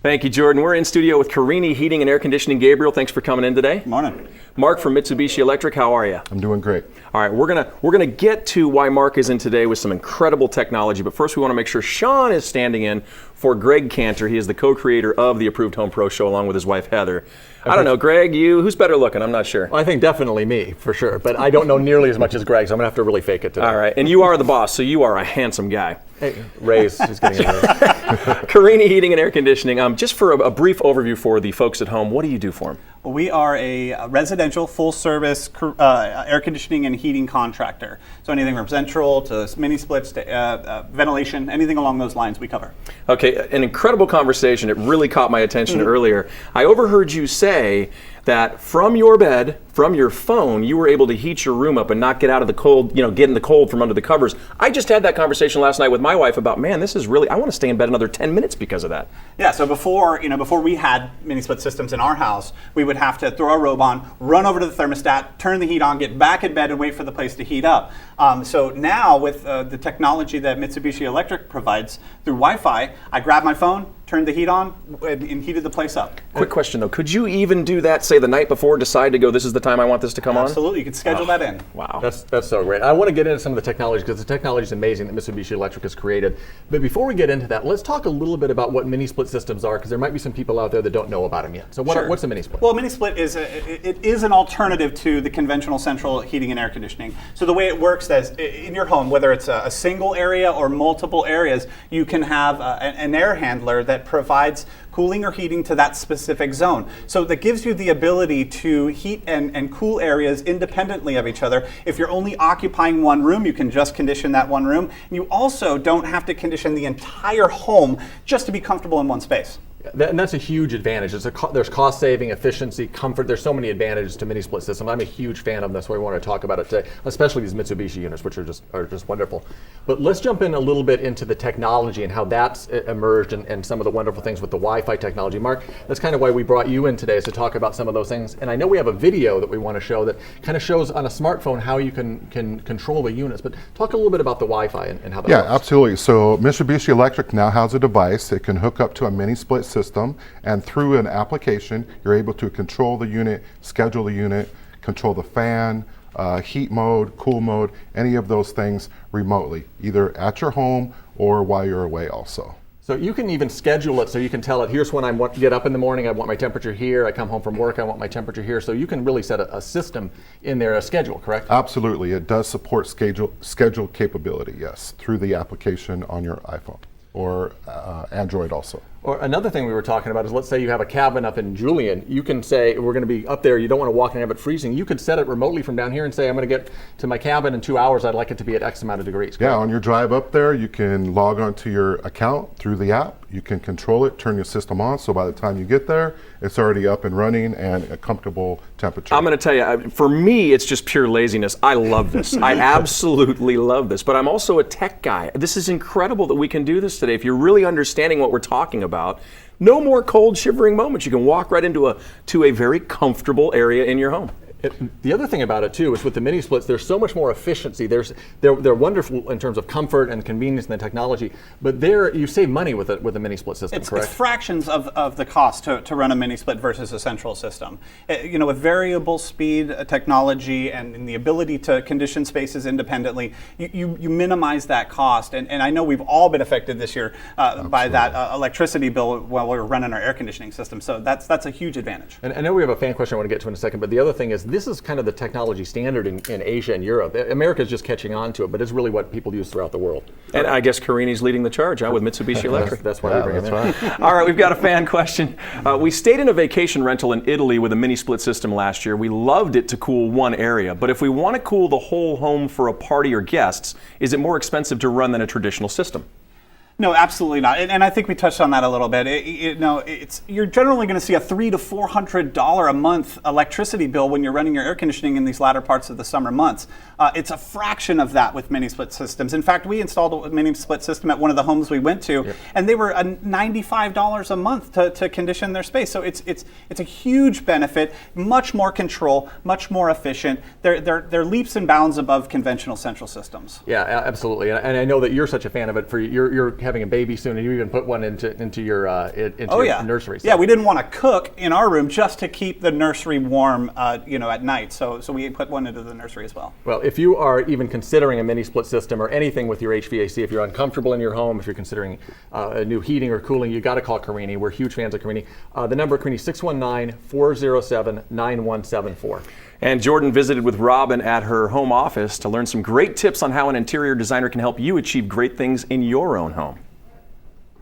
Thank you, Jordan. We're in studio with Carini Heating and Air Conditioning. Gabriel, thanks for coming in today. Morning. Mark from Mitsubishi Electric, how are you? I'm doing great. All right, we're gonna get to why Mark is in today with some incredible technology, but first we want to make sure Sean is standing in for Greg Cantor. He is the co-creator of the Approved Home Pro Show along with his wife Heather. I don't know, Greg, who's better looking? I'm not sure. Well, I think definitely me, for sure, but I don't know nearly as much as Greg, so I'm gonna have to really fake it today. All right, and you are the boss, so you are a handsome guy. Hey, Ray's just getting in there. Carini Heating and Air Conditioning, just for a brief overview for the folks at home, what do you do for them? We are a residential full-service air conditioning and heating contractor. So anything from central to mini splits to ventilation, anything along those lines we cover. Okay, an incredible conversation. It really caught my attention earlier. I overheard you say that from your bed, from your phone, you were able to heat your room up and not get out of the cold, get in the cold from under the covers. I just had that conversation last night with my wife about, man, this is really, I want to stay in bed another 10 minutes because of that. Yeah, so before we had mini split systems in our house, we would have to throw a robe on, run over to the thermostat, turn the heat on, get back in bed and wait for the place to heat up. So now with the technology that Mitsubishi Electric provides through Wi-Fi, I grabbed my phone, turned the heat on, and heated the place up. Quick question though, could you even do that, say the night before, decide to go, this is the time I want this to come on? Absolutely, you could schedule that in. Wow. That's so great. I want to get into some of the technology because the technology is amazing that Mitsubishi Electric has created. But before we get into that, let's talk a little bit about what mini split systems are because there might be some people out there that don't know about them yet. So what's a mini split? Well, a mini split is an alternative to the conventional central heating and air conditioning. So the way it works is in your home, whether it's a single area or multiple areas, you can have an air handler that provides cooling or heating to that specific zone. So that gives you the ability to heat and cool areas independently of each other. If you're only occupying one room, you can just condition that one room. And you also don't have to condition the entire home just to be comfortable in one space. And that's a huge advantage. There's cost saving, efficiency, comfort. There's so many advantages to mini split system. I'm a huge fan of them. That's why we want to talk about it today, especially these Mitsubishi units, which are just wonderful. But let's jump in a little bit into the technology and how that's emerged and some of the wonderful things with the Wi-Fi technology. Mark, that's kind of why we brought you in today, is to talk about some of those things. And I know we have a video that we want to show that kind of shows on a smartphone how you can control the units. But talk a little bit about the Wi-Fi and how that works. Yeah, absolutely. So Mitsubishi Electric now has a device. It can hook up to a mini split system, and through an application, you're able to control the unit, schedule the unit, control the fan, heat mode, cool mode, any of those things remotely, either at your home or while you're away also. So you can even schedule it so you can tell it, here's when I want to get up in the morning, I want my temperature here, I come home from work, I want my temperature here. So you can really set a system in there, a schedule, correct? Absolutely. It does support schedule capability, yes, through the application on your iPhone or Android also. Or another thing we were talking about is, let's say you have a cabin up in Julian. You can say, we're going to be up there, you don't want to walk in and have it freezing. You could set it remotely from down here and say, I'm going to get to my cabin in 2 hours, I'd like it to be at X amount of degrees. Yeah, on your drive up there, you can log onto your account through the app. You can control it, turn your system on, so by the time you get there, it's already up and running and a comfortable temperature. I'm going to tell you, for me, it's just pure laziness. I love this. I absolutely love this. But I'm also a tech guy. This is incredible that we can do this today. If you're really understanding what we're talking about, no more cold, shivering moments. You can walk right into a very comfortable area in your home. The other thing about it too is with the mini splits, there's so much more efficiency. They're wonderful in terms of comfort and convenience and the technology, but you save money with a mini split system, correct? It's fractions of the cost to run a mini split versus a central system. With variable speed technology and the ability to condition spaces independently, you minimize that cost. And I know we've all been affected this year by that electricity bill while we're running our air conditioning system. So that's a huge advantage. And I know we have a fan question I want to get to in a second, but the other thing is, this is kind of the technology standard in Asia and Europe. America's just catching on to it, but it's really what people use throughout the world. And I guess Carini's leading the charge, with Mitsubishi Electric. That's why we bring it in. Right. All right, we've got a fan question. We stayed in a vacation rental in Italy with a mini split system last year. We loved it to cool one area, but if we want to cool the whole home for a party or guests, is it more expensive to run than a traditional system? No, absolutely not. And I think we touched on that a little bit. You're generally going to see a $300 to $400 a month electricity bill when you're running your air conditioning in these latter parts of the summer months. It's a fraction of that with mini split systems. In fact, we installed a mini split system at one of the homes we went to, and they were $95 a month to condition their space. So it's a huge benefit, much more control, much more efficient. They're leaps and bounds above conventional central systems. Yeah, absolutely. And I know that you're such a fan of it. For your having a baby soon, and you even put one into your Oh your yeah, nursery. So. Yeah, we didn't want to cook in our room just to keep the nursery warm, at night. So we put one into the nursery as well. Well, if you are even considering a mini split system or anything with your HVAC, if you're uncomfortable in your home, if you're considering a new heating or cooling, you got to call Carini. We're huge fans of Carini. The number of Carini, 619-407-9174. And Jordan visited with Robin at her home office to learn some great tips on how an interior designer can help you achieve great things in your own home.